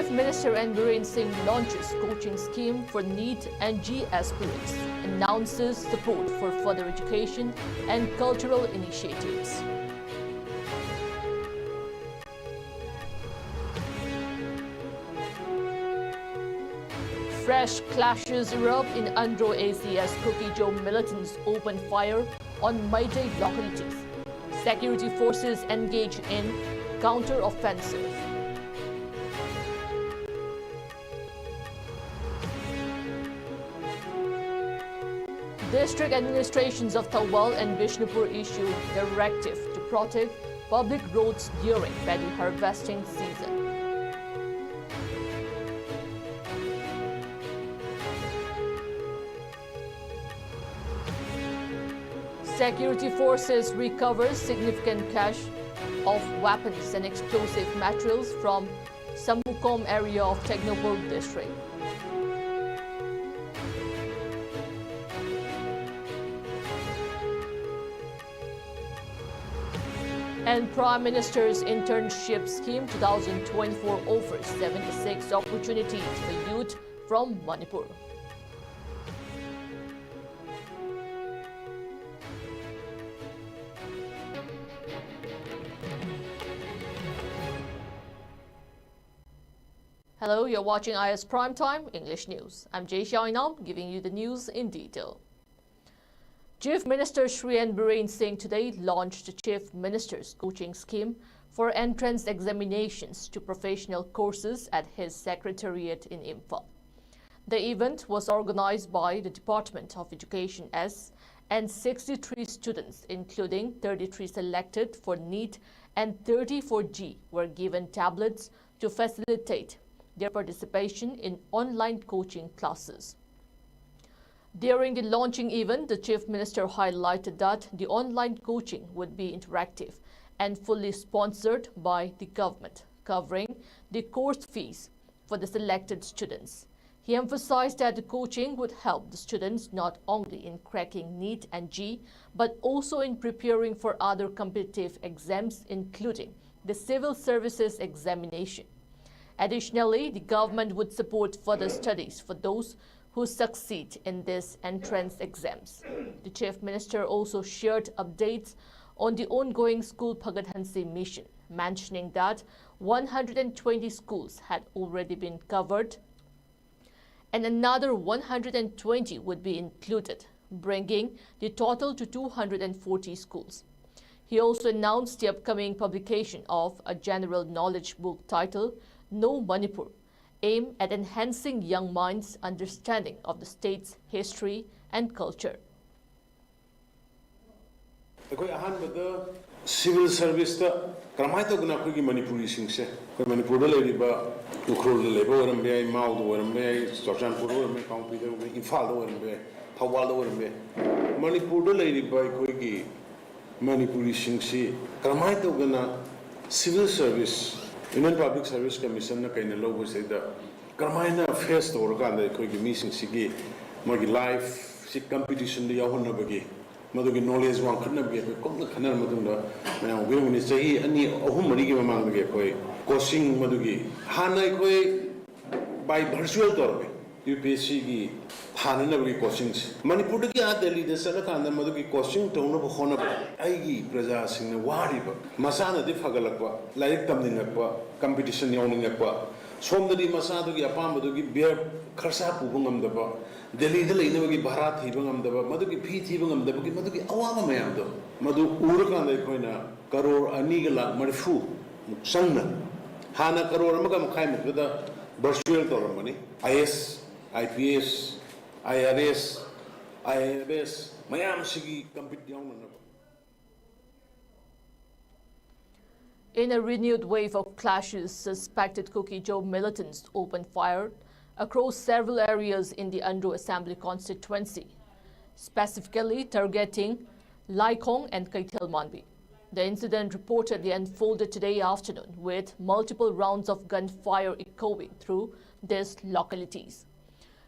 Chief Minister N. Biren Singh launches coaching scheme for NEET and G aspirants, announces support for further education and cultural initiatives. Fresh clashes erupt in Andhra as Cookie Joe militants open fire on Meitei localities. Security forces engage in counter-offensive. District administrations of Thawal and Bishnupur issue directive to protect public roads during paddy harvesting season. Security forces recover significant cache of weapons and explosive materials from Samukom area of Technopur district. And Prime Minister's Internship Scheme 2024 offers 76 opportunities for youth from Manipur. Hello, you're watching IS Primetime English News. I'm Jay Xiaoinam, giving you the news in detail. Chief Minister Shri N. Biren Singh today launched the Chief Minister's coaching scheme for entrance examinations to professional courses at his secretariat in Imphal. The event was organized by the Department of Education and 63 students, including 33 selected for NEET and 30 for G, were given tablets to facilitate their participation in online coaching classes. During the launching event, the Chief Minister highlighted that the online coaching would be interactive and fully sponsored by the government, covering the course fees for the selected students. He emphasized that the coaching would help the students not only in cracking NEET and G, but also in preparing for other competitive exams, including the civil services examination. Additionally, the government would support further studies for those who succeed in these entrance exams. The Chief Minister also shared updates on the ongoing School Phagadhansi mission, mentioning that 120 schools had already been covered and another 120 would be included, bringing the total to 240 schools. He also announced the upcoming publication of a general knowledge book titled No Manipur, aimed at enhancing young minds' understanding of the state's history and culture. Civil service ta karamai to guna ko gi Manipuri singse ko Manipur da le ba ukrol le ba waram be mau do waram be Chorchan pur waram be Kaungpi do be Imphal do waram be Thawal do waram be Manipur da le ba ko gi Manipuri singse karamai to guna civil service Union Public Service Commission na kaina lo bo se da karamai na face to ga da ko gi mi singse gi mo gi life si competition da yahon na ba gi Madugi knowledge one couldn't be a complex canal Madunda. Now, we will say, any Humari among the Koi, Kosing Madugi, Hana Koi by virtual Torbe, UPSC, Hananabi Kosings. Manipuraki at the leader Salakan, the Madugi Kosing, Tone of Honor, Aigi, Prajas in the Wariba, Masana de Fagalakwa, like Tamdinakwa, competition Yoningakwa, Somebody Masadugi, Apamadugi, Bear Karsapu Bungam the Delhi the Linagi Bharat Hibangam the Maduki Pete Hibangam the Maduki Awama Mayamdo Madu Urakan the Koina Karor Anigala Marifu Sangna Hana Karor Magam Kaim with the virtual dollar money IS IPS IRS IRS Mayam Sigi compete down. In a renewed wave of clashes, suspected Cookie Joe militants opened fire across several areas in the Andhra Assembly constituency, specifically targeting Laikong and Kaithalmanbi. The incident reportedly unfolded today afternoon, with multiple rounds of gunfire echoing through these localities.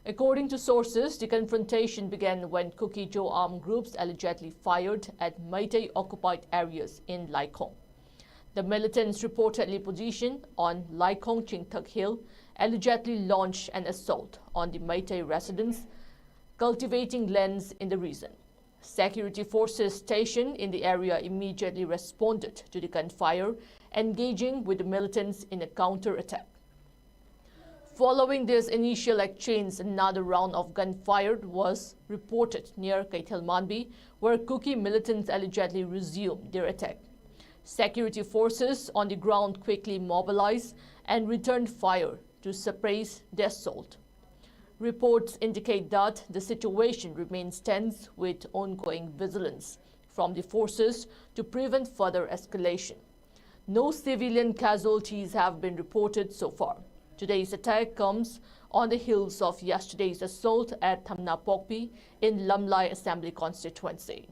According to sources, the confrontation began when Cookie Joe armed groups allegedly fired at Meitei-occupied areas in Laikong. The militants reportedly positioned on Laikong Chingthak Hill allegedly launched an assault on the Meitei residents cultivating lands in the region. Security forces stationed in the area immediately responded to the gunfire, engaging with the militants in a counter-attack. Following this initial exchange, another round of gunfire was reported near Kaithalmanbi, where Kuki militants allegedly resumed their attack. Security forces on the ground quickly mobilized and returned fire to suppress the assault. Reports indicate that the situation remains tense with ongoing vigilance from the forces to prevent further escalation. No civilian casualties have been reported so far. Today's attack comes on the heels of yesterday's assault at Thamna Pokpi in Lamlai Assembly constituency.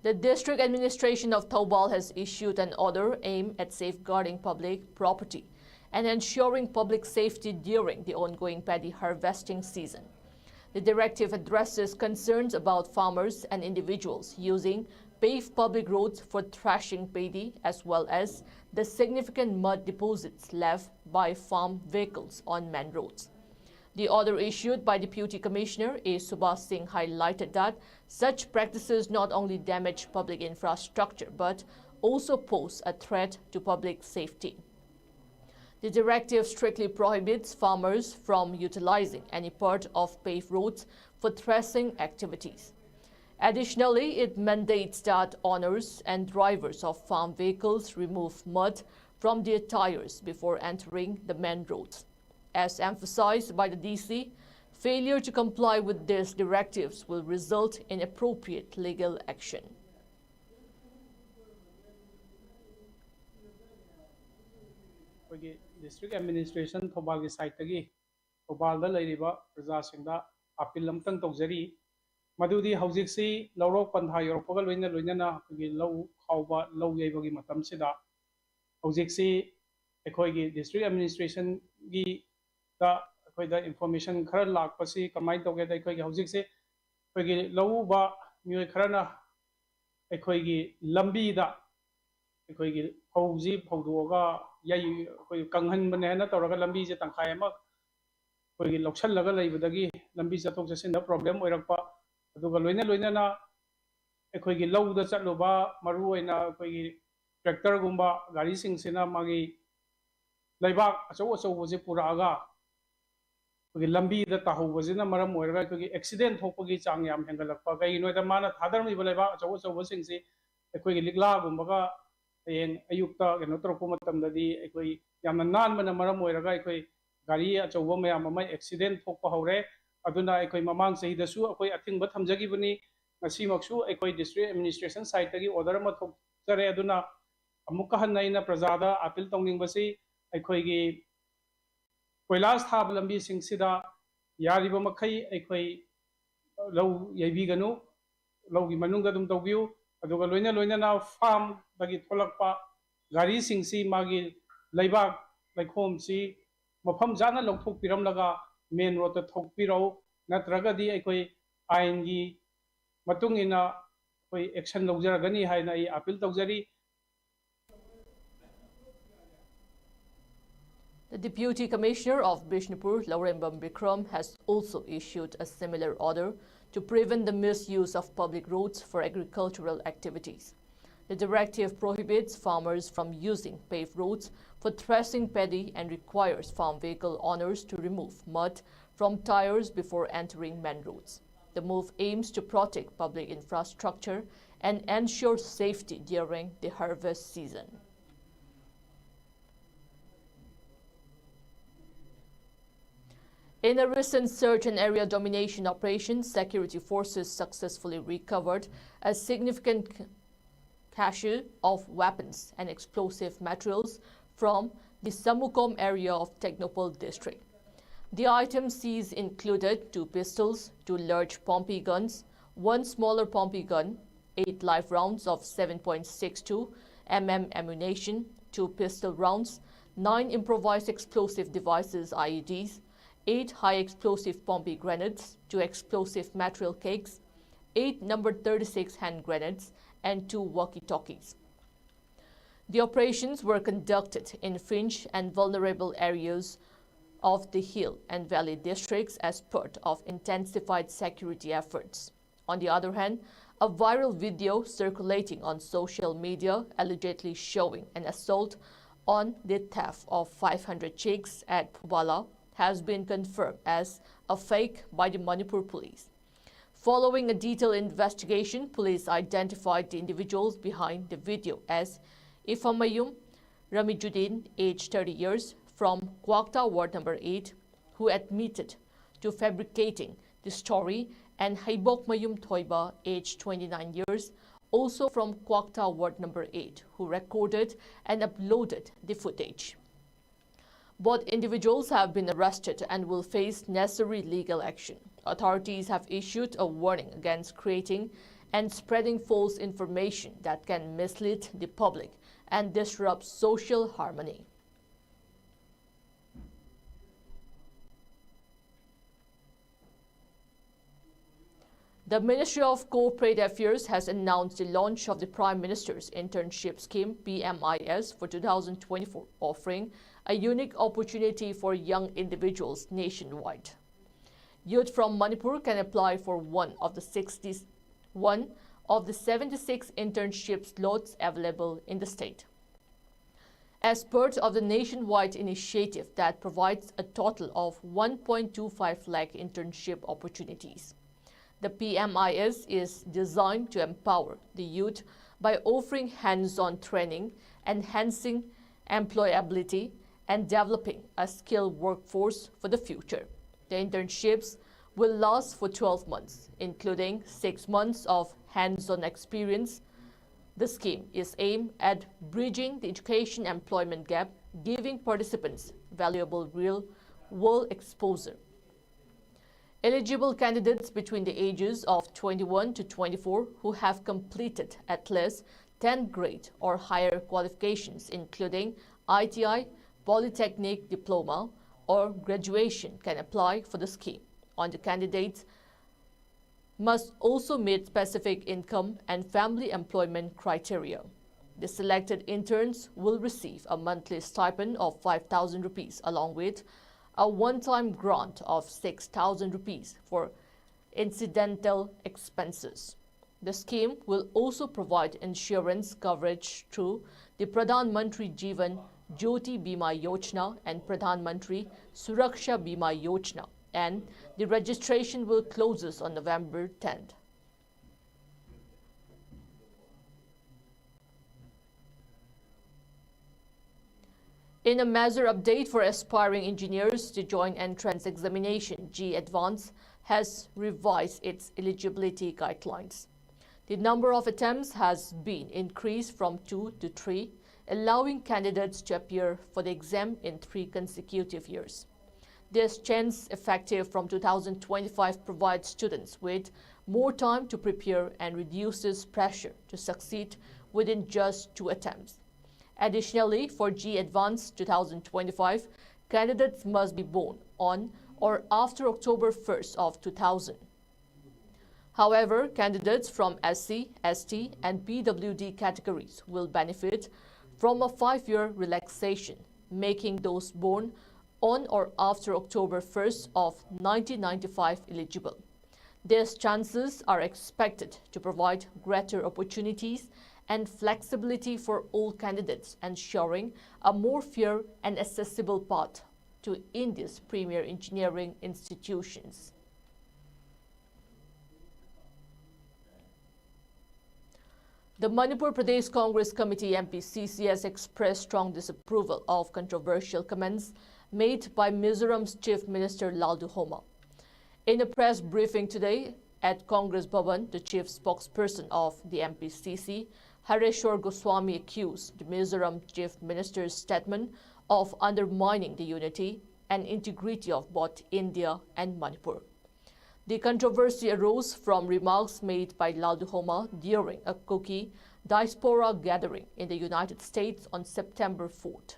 The District Administration of Thoubal has issued an order aimed at safeguarding public property and ensuring public safety during the ongoing paddy harvesting season. The directive addresses concerns about farmers and individuals using paved public roads for thrashing paddy, as well as the significant mud deposits left by farm vehicles on main roads. The order issued by Deputy Commissioner A. Subhas Singh highlighted that such practices not only damage public infrastructure but also pose a threat to public safety. The directive strictly prohibits farmers from utilizing any part of paved roads for threshing activities. Additionally, it mandates that owners and drivers of farm vehicles remove mud from their tires before entering the main roads. As emphasized by the DC, failure to comply with these directives will result in appropriate legal action. District Administration Thoubal site tagi Thoubal da lairiba praja singda appeal lamtang tawjari madudi hawjik si lawrok pantha yorpaga loina gi law khawba law yaibagi matam sida hawjik si ekhoigi District Administration gi da ekhoida information khara lakpasi kamai tawge da ekhoigi hawjik si ekhoigi law ba mioi kharana ekhoigi lambi da ekhoigi hawji phawduoga yai koi kanghan bane na tawraga lambi je tangkhai ma koi lokshal laga leibadagi lambi chathok chasin da problem oirakpa aduga loina na ekoi gi law da chatluba maru oina koi tractor gumba gari sing sina magi laibak acho je puraga koi lambi da tahu bajina maram oiraga koi accident thokpagi chang yam hengalakpa kai noida mana thadarmi balaiba acho sing si ekoi gi likla gumba ga ayukta keno troppo matamdadi ekoi yamna nan mana maram oiraga ekoi gari achoba mayam ama accident thokpa hore aduna ekoi mamang sahi dasu ekoi athingba thamjagi bani ngasi maksu ekoi District Administration site tagi order ma thokjare aduna amukka hannaina prajada appeal tongning basi ekoi gi koilas thab lambi singsida yariba makhai ekoi law yaibi ganu law gi manunga dum tawbiu aduga loina na farm dagi tholakpa gari singsi magi laibak laikhom si mafam jana lokthok piram laga main road ta thokpiro natraga di ekoi ain gi matung ina koi action lawjaragani haina I appeal tawjari. The Deputy Commissioner of Bishnupur, Laurembam Bikram, has also issued a similar order to prevent the misuse of public roads for agricultural activities. The directive prohibits farmers from using paved roads for threshing paddy and requires farm vehicle owners to remove mud from tires before entering main roads. The move aims to protect public infrastructure and ensure safety during the harvest season. In a recent search and area domination operation, security forces successfully recovered a significant cache of weapons and explosive materials from the Samukom area of Technopole district. The items seized included 2 pistols, 2 large Pompey guns, 1 smaller Pompey gun, 8 live rounds of 7.62 mm ammunition, 2 pistol rounds, 9 improvised explosive devices IEDs, 8 high-explosive pomegranates, 2 explosive material cakes, 8 numbered 36 hand grenades, and 2 walkie-talkies. The operations were conducted in fringe and vulnerable areas of the Hill and Valley districts as part of intensified security efforts. On the other hand, a viral video circulating on social media allegedly showing an assault on the theft of 500 chicks at Phubala has been confirmed as a fake by the Manipur police. Following a detailed investigation, police identified the individuals behind the video as Ifamayum Ramijuddin, aged 30 years, from Kwakta Ward number 8, who admitted to fabricating the story, and Haibok Mayum Thoiba, aged 29 years, also from Kwakta Ward number 8, who recorded and uploaded the footage. Both individuals have been arrested and will face necessary legal action. Authorities have issued a warning against creating and spreading false information that can mislead the public and disrupt social harmony. The Ministry of Corporate Affairs has announced the launch of the Prime Minister's Internship Scheme (PMIS) for 2024, offering a unique opportunity for young individuals nationwide. Youth from Manipur can apply for one of the 76 internship slots available in the state. As part of the nationwide initiative that provides a total of 1.25 lakh internship opportunities. The PMIS is designed to empower the youth by offering hands-on training, enhancing employability, and developing a skilled workforce for the future. The internships will last for 12 months, including 6 months of hands-on experience. The scheme is aimed at bridging the education-employment gap, giving participants valuable real-world exposure. Eligible candidates between the ages of 21 to 24 who have completed at least 10th grade or higher qualifications, including ITI, Polytechnic diploma, or graduation, can apply for the scheme. The candidates must also meet specific income and family employment criteria. The selected interns will receive a monthly stipend of 5,000 rupees along with a one-time grant of 6,000 rupees for incidental expenses. The scheme will also provide insurance coverage through the Pradhan Mantri Jeevan Jyoti Bima Yojana and Pradhan Mantri Suraksha Bima Yojana, and the registration will close on November 10th. In a major update for aspiring engineers, the Joint Entrance Examination (JEE Advanced) has revised its eligibility guidelines. The number of attempts has been increased from 2 to 3, allowing candidates to appear for the exam in 3 consecutive years. This change, effective from 2025, provides students with more time to prepare and reduces pressure to succeed within just 2 attempts. Additionally, for JEE Advanced 2025, candidates must be born on or after October 1st of 2000. However, candidates from SC, ST, and PWD categories will benefit from a 5-year relaxation, making those born on or after October 1st of 1995 eligible. These chances are expected to provide greater opportunities and flexibility for all candidates, ensuring a more fair and accessible path to India's premier engineering institutions. The Manipur Pradesh Congress Committee MPCC has expressed strong disapproval of controversial comments made by Mizoram's Chief Minister Laldu Homa. In a press briefing today at Congress Bhavan, the chief spokesperson of the MPCC, Hareshwar Goswami, accused the Mizoram Chief Minister's statement of undermining the unity and integrity of both India and Manipur. The controversy arose from remarks made by Laldu Homa during a Kuki diaspora gathering in the United States on September 4th.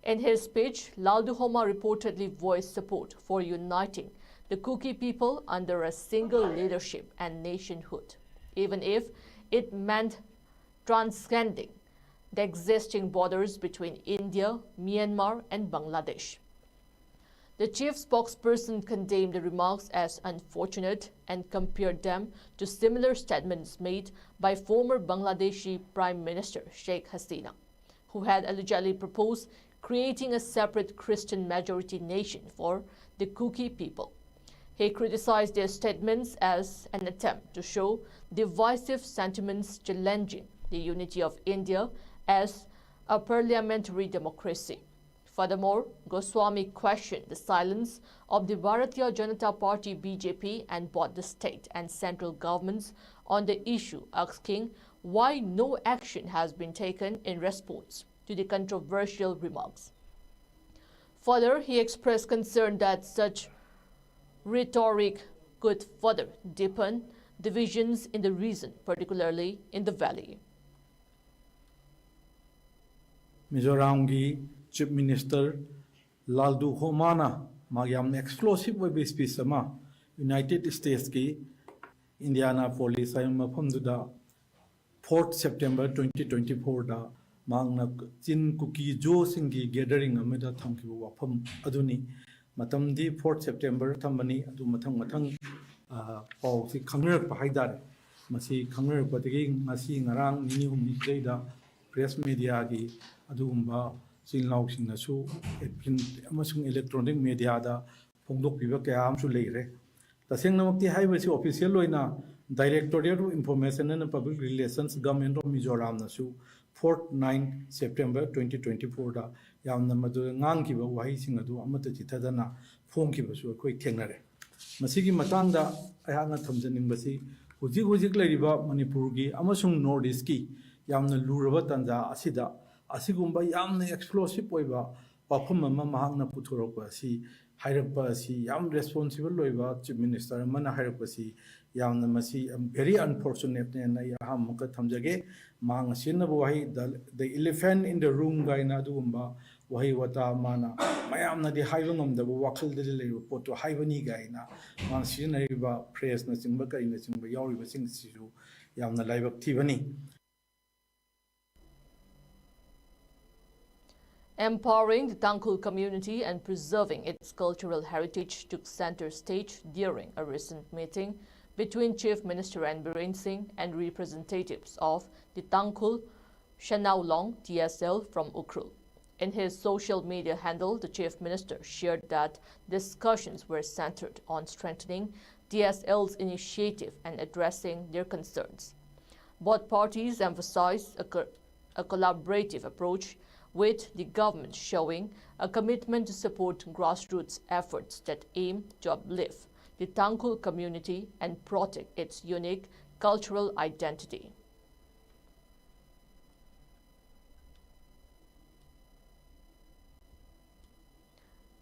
In his speech, Laldu Homa reportedly voiced support for uniting the Kuki people under a single leadership and nationhood, even if it meant transcending the existing borders between India, Myanmar, and Bangladesh. The chief spokesperson condemned the remarks as unfortunate and compared them to similar statements made by former Bangladeshi Prime Minister Sheikh Hasina, who had allegedly proposed creating a separate Christian majority nation for the Kuki people. He criticized their statements as an attempt to show divisive sentiments challenging the unity of India as a parliamentary democracy. Furthermore, Goswami questioned the silence of the Bharatiya Janata Party BJP and both the state and central governments on the issue, asking why no action has been taken in response to the controversial remarks. Further, he expressed concern that such rhetoric could further deepen divisions in the region, particularly in the valley. Mizoram gi Chief Minister Laldu Homana magyam explosive web speech ama United States ki Indiana police ay mafamduda 4th September 2024 da mangna chin cookie jo singi gathering ameda thamki wafam aduni matamdi 4th September thambani adu mathang paw si khangrak pa haidare masi khangrak patigi ngasi ngarang ni humni kleida press media gi adumba sinlaw singnasu amasung electronic media da phongdok piba kaya amsu leire tasengnamakti haibasi official loina Directorate of Information and Public Relations Government of Mizoram nasu 4th-9 September 2024 da yamna madu ngangkiba wahi singadu amata chithadana phongkiba su akoi thengnare masigi matangda ayana thamjaningbasi hujik leriba Manipur gi amasung North East ki yamna luraba tanja asida asigumba yamna explosive oiba wafam ama mahangna puthorokpa si hairappa si yam responsible loiba Chief Minister mana hairappa si yamna masi very unfortunate na yaham ka thamjage mang sinna wahi the elephant in the room gaina dugumba wahi wata mana mayamna di haiba ngamda wakhal de le poto haibani gaina mang sinna riba press na singba kaina singba yauriba sing sisu yamna laibak thibani. Empowering the Tangkhul community and preserving its cultural heritage took center stage during a recent meeting between Chief Minister N. Biren Singh and representatives of the Tangkhul Shanaulong TSL from Ukhrul. In his social media handle, the Chief Minister shared that discussions were centered on strengthening TSL's initiative and addressing their concerns. Both parties emphasized a collaborative approach, with the government showing a commitment to support grassroots efforts that aim to uplift the Tangkhul community and protect its unique cultural identity.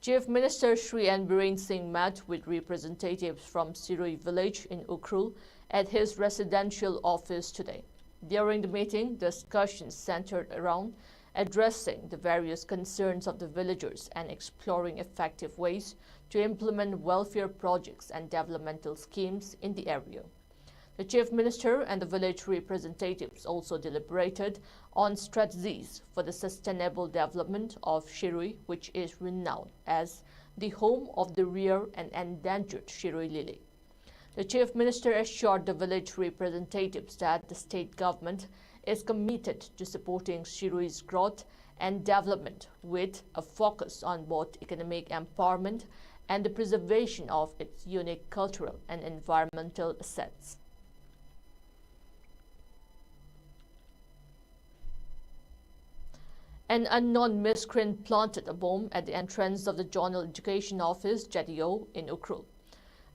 Chief Minister Shri N. Biren Singh met with representatives from Sirui village in Ukhrul at his residential office today. During the meeting, discussions centered around addressing the various concerns of the villagers and exploring effective ways to implement welfare projects and developmental schemes in the area. The Chief Minister and the village representatives also deliberated on strategies for the sustainable development of Shirui, which is renowned as the home of the rare and endangered Shirui lily. The Chief Minister assured the village representatives that the state government is committed to supporting Shirui's growth and development with a focus on both economic empowerment and the preservation of its unique cultural and environmental assets. An unknown miscreant planted a bomb at the entrance of the Zonal Education Office, JEDIO, in Ukhrul.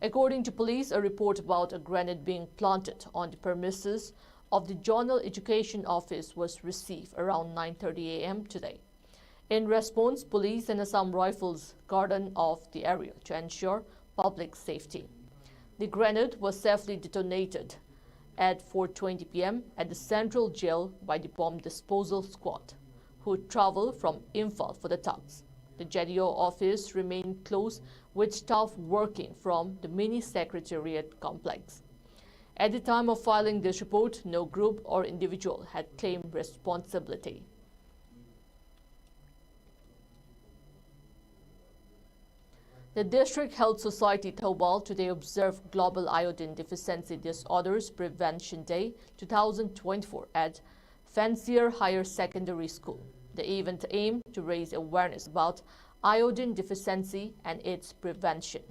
According to police, a report about a grenade being planted on the premises of the Zonal Education Office was received around 9:30 a.m. today. In response, police and Assam Rifles cordoned off the area to ensure public safety. The grenade was safely detonated at 4:20 p.m. at the central jail by the bomb disposal squad, who travel from Imphal for the talks. The JDO office remained closed with staff working from the mini secretariat complex. At the time of filing this report, no group or individual had claimed responsibility. The District Health Society Thobal today observed Global Iodine Deficiency Disorders Prevention Day 2024 at Fancier Higher Secondary School. The event aimed to raise awareness about iodine deficiency and its prevention.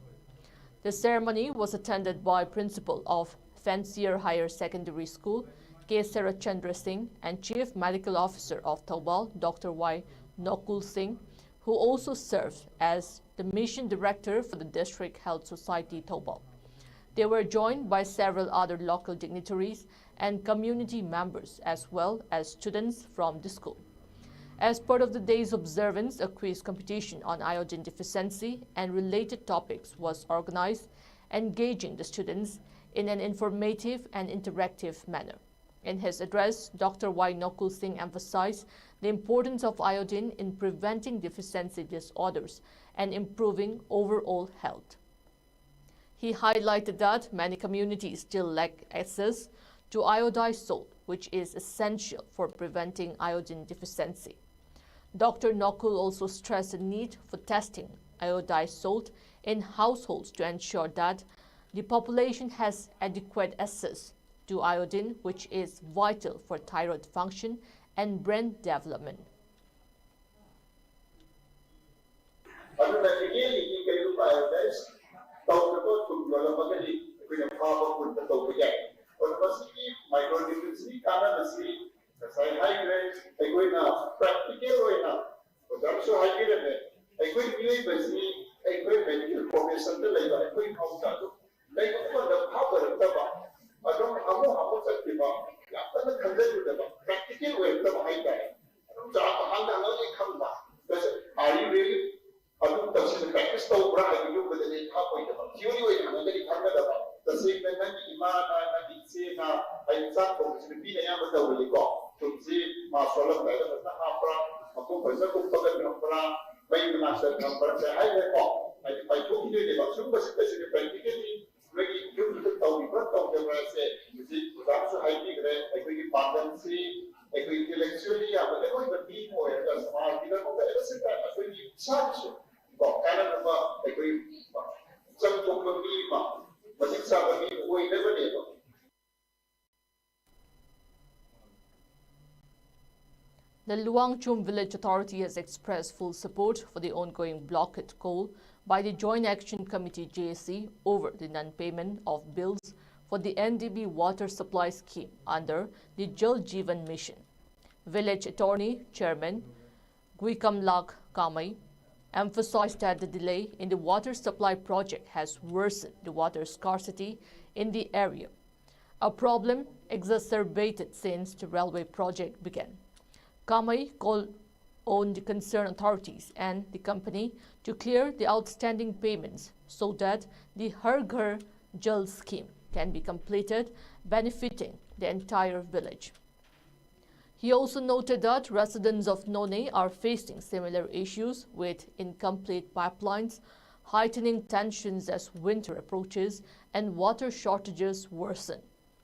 The ceremony was attended by Principal of Fancier Higher Secondary School, K. Sarachandra Singh, and Chief Medical Officer of Thobal, Dr. Y. Nokul Singh, who also served as the Mission Director for the District Health Society Thobal. They were joined by several other local dignitaries and community members, as well as students from the school. As part of the day's observance, a quiz competition on iodine deficiency and related topics was organized, engaging the students in an informative and interactive manner. In his address, Dr. Y. Nokul Singh emphasized the importance of iodine in preventing deficiency disorders and improving overall health. He highlighted that many communities still lack access to iodized salt, which is essential for preventing iodine deficiency. Dr. Nokul also stressed the need for testing iodized salt in households to ensure that the population has adequate access to iodine, which is vital for thyroid function and brain development. Are you really? Practice The Luang Chum Village Authority has expressed full support for the ongoing blockade call by the Joint Action Committee JAC over the non-payment of bills for the NDB water supply scheme under the Jal Jeevan Mission. Village Attorney Chairman Guikamlak Kamai emphasized that the delay in the water supply project has worsened the water scarcity in the area, a problem exacerbated since the railway project began. Kamai called on the concerned authorities and the company to clear the outstanding payments so that the Har Ghar Jal scheme can be completed, benefiting the entire village. He also noted that residents of None are facing similar issues with incomplete pipelines, heightening tensions as winter approaches and water shortages worsen.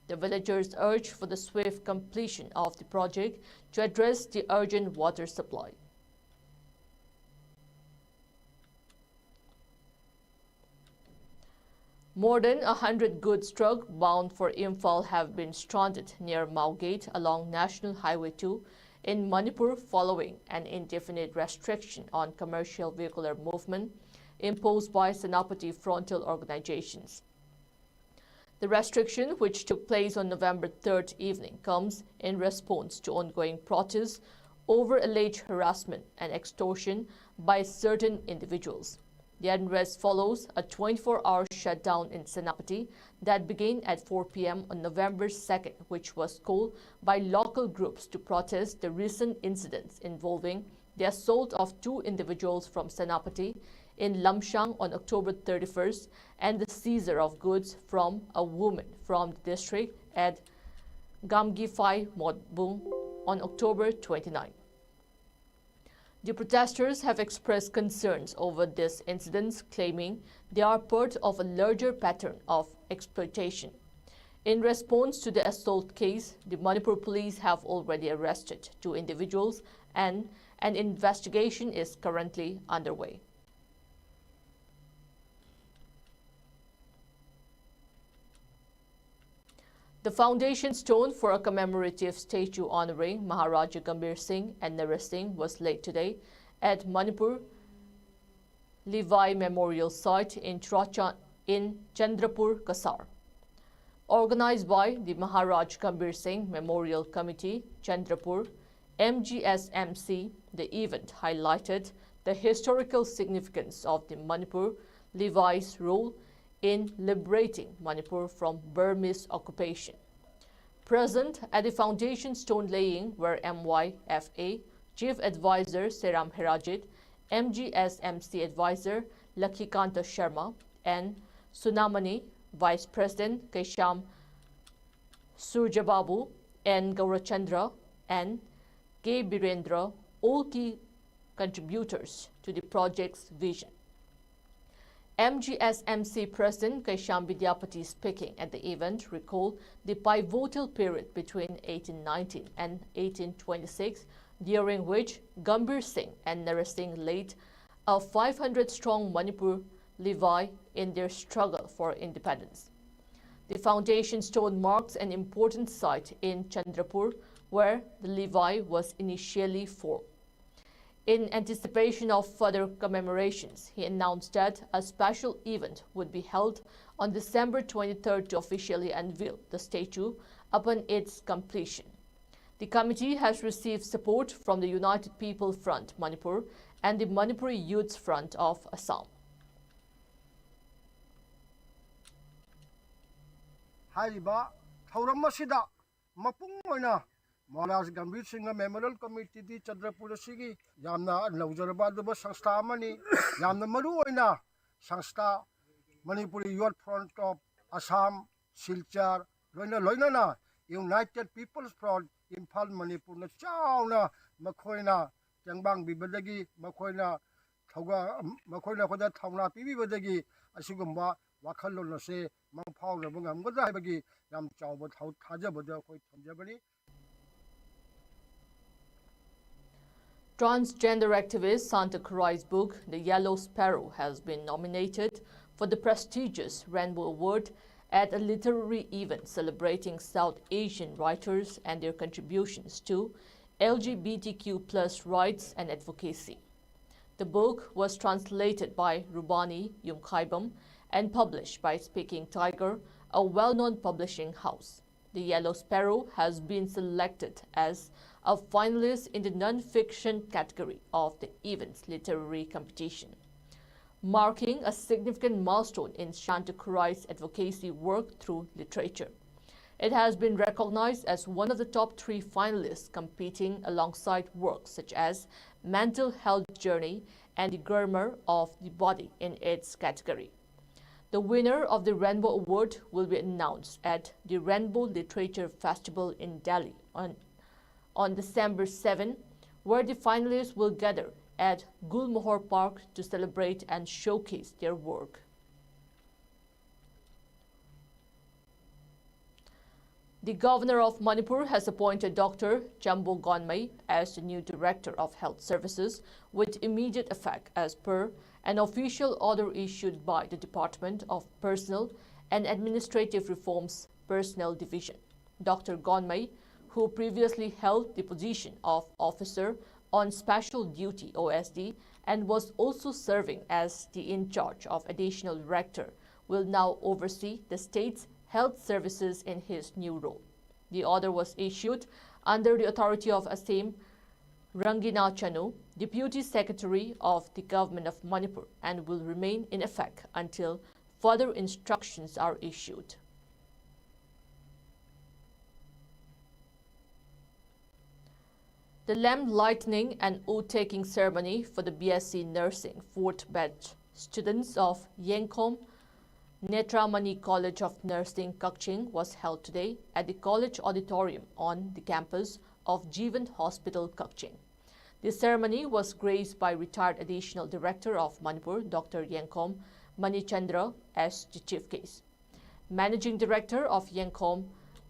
The villagers urged for the swift completion of the project to address the urgent water supply. More than 100 goods trucks bound for Imphal have been stranded near Mao Gate along National Highway 2 in Manipur following an indefinite restriction on commercial vehicular movement imposed by Senapati frontal organizations. The restriction, which took place on November 3rd evening, comes in response to ongoing protests over alleged harassment and extortion by certain individuals. The unrest follows a 24-hour shutdown in Senapati that began at 4 p.m. on November 2nd, which was called by local groups to protest the recent incidents involving the assault of two individuals from Senapati in Lamshang on October 31st and the seizure of goods from a woman from the district at Gamgifai Modbung on October 29. The protesters have expressed concerns over these incidents, claiming they are part of a larger pattern of exploitation. In response to the assault case, the Manipur police have already arrested 2 individuals and an investigation is currently underway. The foundation stone for a commemorative statue honoring Maharaja Gambhir Singh and Naresh Singh was laid today at Manipur Levi Memorial Site in Chandrapur, Kasar. Organized by the Maharaj Gambhir Singh Memorial Committee, Chandrapur, MGSMC, the event highlighted the historical significance of the Manipur Levi's role in liberating Manipur from Burmese occupation. Present at the foundation stone laying were MYFA Chief Advisor Seram Herajit, MGSMC Advisor Lakhikanta Sharma, and Sunamani Vice President Kaisham Surjababu, N. Gaurachandra, and K. Birendra, all key contributors to the project's vision. MGSMC President Kaisham Vidyapati speaking at the event recalled the pivotal period between 1819 and 1826, during which Gambhir Singh and Naresh Singh laid a 500-strong Manipur Levi in their struggle for independence. The foundation stone marks an important site in Chandrapur where the Levi was initially formed. In anticipation of further commemorations, he announced that a special event would be held on December 23rd to officially unveil the statue upon its completion. The committee has received support from the United People Front Manipur and the Manipuri Youth Front of Assam. Maharaj Gambhir Singh Memorial Committee di Chandrapur sigi yamna naujaraba duba sanstha amani yamna maru oina sanstha Manipuri Youth Front of Assam Silchar loina na United People's Front Imphal Manipur na chauna makhoina changbang bibadagi makhoina khoda thauna pibibadagi asigumba wakhallo na se mangphau na bangam goda habagi yam chawba thajabada khoi thamjabani. Transgender activist Santa Cruz's book, The Yellow Sparrow, has been nominated for the prestigious Rainbow Award at a literary event celebrating South Asian writers and their contributions to LGBTQ+ rights and advocacy. The book was translated by Rubani Yumkhaibam and published by Speaking Tiger, a well-known publishing house. The Yellow Sparrow has been selected as a finalist in the non-fiction category of the event's literary competition, marking a significant milestone in Santa Cruz's advocacy work through literature. It has been recognized as one of the top 3 finalists, competing alongside works such as Mental Health Journey and The Grammar of the Body in its category. The winner of the Rainbow Award will be announced at the Rainbow Literature Festival in Delhi on December 7, where the finalists will gather at Gulmohar Park to celebrate and showcase their work. The Governor of Manipur has appointed Dr. Jambo Gonmai as the new Director of Health Services with immediate effect as per an official order issued by the Department of Personnel and Administrative Reforms Personnel Division. Dr. Gonmai, who previously held the position of Officer on Special Duty OSD and was also serving as the in-charge of Additional Director, will now oversee the state's health services in his new role. The order was issued under the authority of Assam Rangina Chanu, Deputy Secretary of the Government of Manipur, and will remain in effect until further instructions are issued. The lamp lighting and oath-taking ceremony for the BSc Nursing 4th batch students of ISCOM Netramani College of Nursing, Kakching was held today at the college auditorium on the campus of Jeevan Hospital, Kakching. The ceremony was graced by retired Additional Director of Manipur, Dr. Yenkom Manichandra, as the chief guest. Managing Director of Yenkom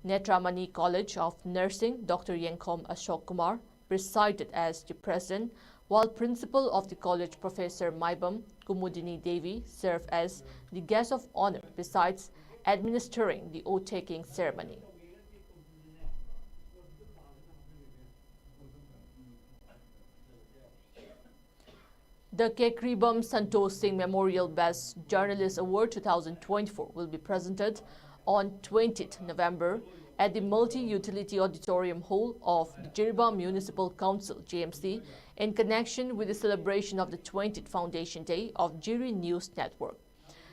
Netramani College of Nursing, Dr. Yenkom Ashok Kumar, presided as the president, while Principal of the college, Professor Maibam Kumudini Devi, served as the guest of honor besides administering the oath-taking ceremony. The Kekribam Santosh Singh Memorial Best Journalist Award 2024 will be presented on 20th November at the Multi-Utility Auditorium Hall of the Jiribam Municipal Council, JMC, in connection with the celebration of the 20th Foundation Day of Jiri News Network.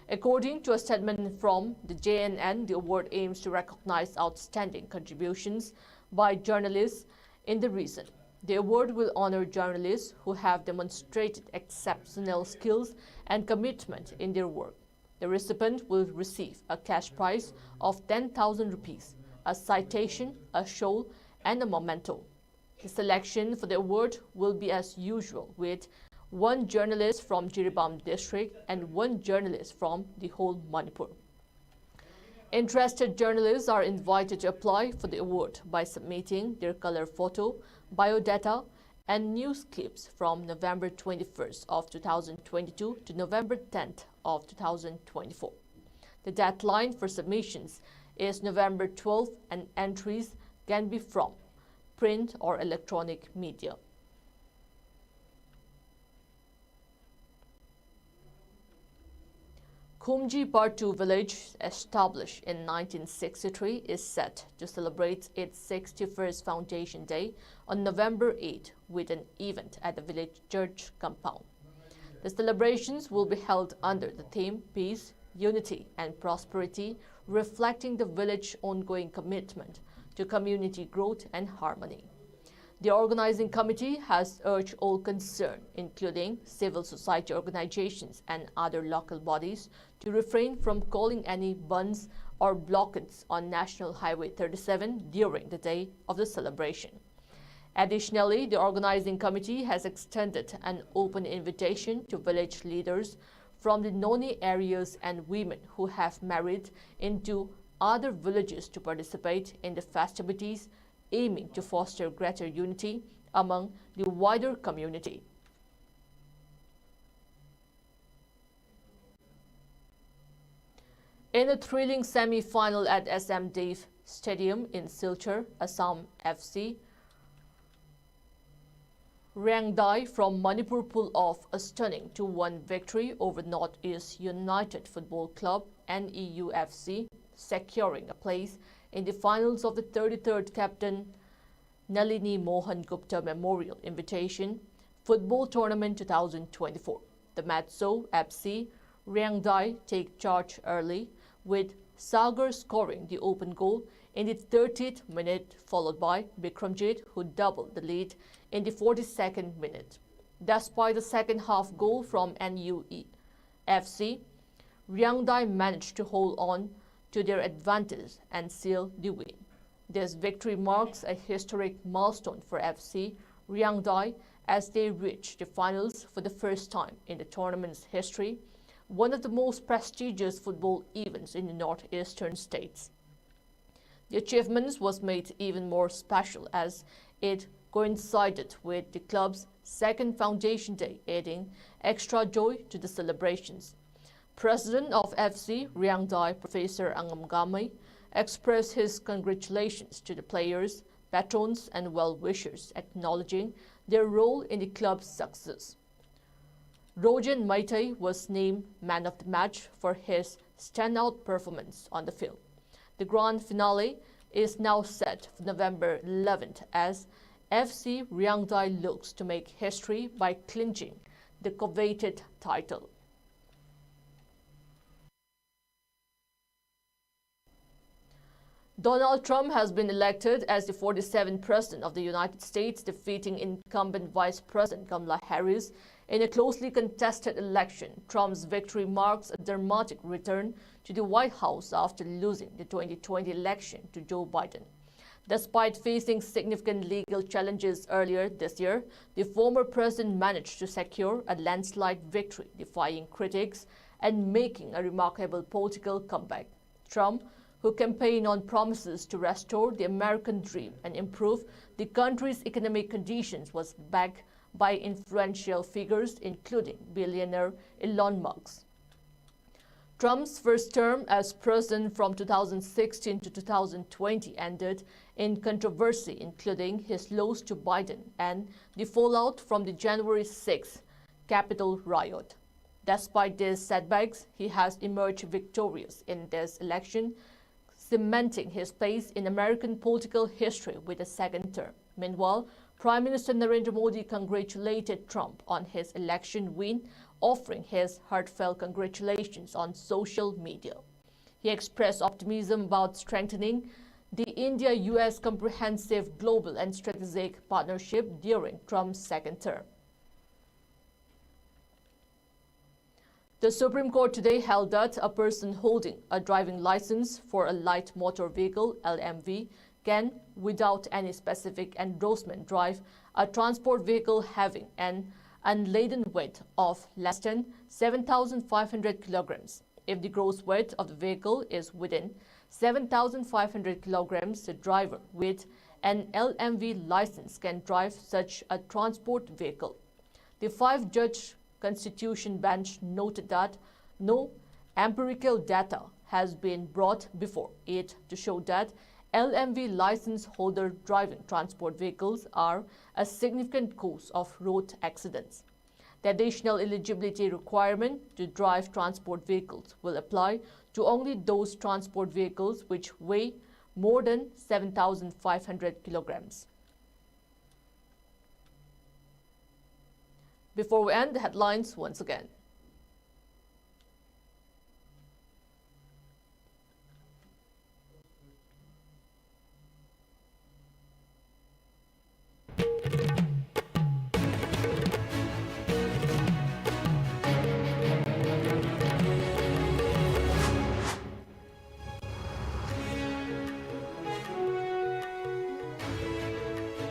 According to a statement from the JNN, the award aims to recognize outstanding contributions by journalists in the region. The award will honor journalists who have demonstrated exceptional skills and commitment in their work. The recipient will receive a cash prize of 10,000 rupees, a citation, a shawl, and a memento. The selection for the award will be as usual, with one journalist from Jiribam district and one journalist from the whole Manipur. Interested journalists are invited to apply for the award by submitting their color photo, biodata, and news clips from November 21st of 2022 to November 10th of 2024. The deadline for submissions is November 12th, and entries can be from print or electronic media. Khumji Part 2 village, established in 1963, is set to celebrate its 61st Foundation Day on November 8 with an event at the village church compound. The celebrations will be held under the theme Peace, Unity and Prosperity, reflecting the village's ongoing commitment to community growth and harmony. The organizing committee has urged all concerned, including civil society organizations and other local bodies, to refrain from calling any bunds or blockades on National Highway 37 during the day of the celebration. Additionally, the organizing committee has extended an open invitation to village leaders from the Noni areas and women who have married into other villages to participate in the festivities, aiming to foster greater unity among the wider community. In a thrilling semi-final at SM Dev Stadium in Silchar, Assam FC, Rangdai from Manipur pulled off a stunning 2-1 victory over Northeast United Football Club (NEUFC), securing a place in the finals of the 33rd Captain Nalini Mohan Gupta Memorial Invitation Football Tournament 2024. The match saw FC Rangdai take charge early, with Sagar scoring the open goal in the 30th minute, followed by Bikramjit, who doubled the lead in the 42nd minute. Despite the second half goal from NEUFC, Rangdai managed to hold on to their advantage and seal the win. This victory marks a historic milestone for FC Rangdai as they reach the finals for the first time in the tournament's history, one of the most prestigious football events in the northeastern states. The achievement was made even more special as it coincided with the club's second Foundation Day, adding extra joy to the celebrations. President of FC Rangdai, Professor Angam Gamay, expressed his congratulations to the players, patrons, and well-wishers, acknowledging their role in the club's success. Rojan Maitai was named man of the match for his standout performance on the field. The grand finale is now set for November 11th as FC Rangdai looks to make history by clinching the coveted title. Donald Trump has been elected as the 47th President of the United States, defeating incumbent Vice President Kamala Harris in a closely contested election. Trump's victory marks a dramatic return to the White House after losing the 2020 election to Joe Biden. Despite facing significant legal challenges earlier this year, the former president managed to secure a landslide victory, defying critics and making a remarkable political comeback. Trump, who campaigned on promises to restore the American dream and improve the country's economic conditions, was backed by influential figures including billionaire Elon Musk. Trump's first term as president from 2016 to 2020 ended in controversy, including his loss to Biden and the fallout from the January 6th Capitol riot. Despite these setbacks, he has emerged victorious in this election, cementing his place in American political history with a second term. Meanwhile, Prime Minister Narendra Modi congratulated Trump on his election win, offering his heartfelt congratulations on social media. He expressed optimism about strengthening the India-US comprehensive global and strategic partnership during Trump's second term. The Supreme Court today held that a person holding a driving license for a light motor vehicle, LMV, can, without any specific endorsement, drive a transport vehicle having an unladen weight of less than 7,500 kilograms. If the gross weight of the vehicle is within 7,500 kilograms, the driver with an LMV license can drive such a transport vehicle. The five-judge Constitution bench noted that no empirical data has been brought before it to show that LMV license holder driving transport vehicles are a significant cause of road accidents. The additional eligibility requirement to drive transport vehicles will apply to only those transport vehicles which weigh more than 7,500 kilograms. Before we end, the headlines once again.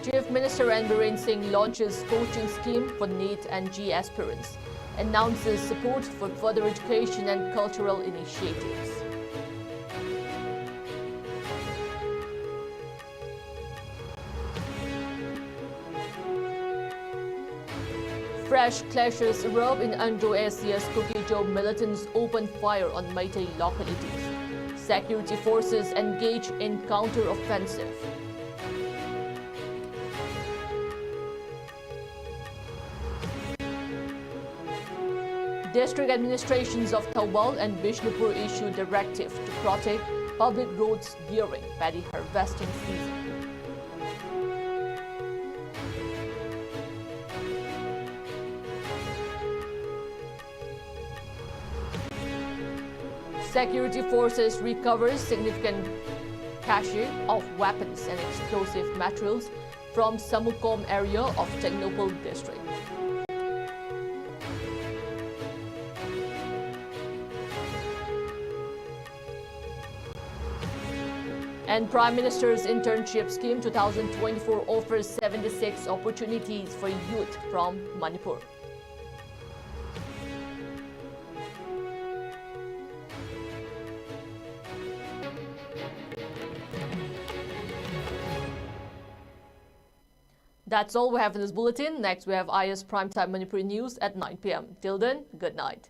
Chief Minister Biren Singh launches coaching scheme for NEET and G aspirants, announces support for further education and cultural initiatives. Fresh clashes erupt in Indo-Asia's Kuki-Jo militants open fire on Meitei localities. Security forces engage in counter-offensive. District administrations of Thawal and Bishnupur issue directive to protect public roads during paddy harvesting season. Security forces recover significant cache of weapons and explosive materials from Samukom area of Technopol district. And Prime Minister's Internship Scheme 2024 offers 76 opportunities for youth from Manipur. That's all we have in this bulletin. Next, we have IS Primetime Manipuri News at 9 p.m. Till then, good night.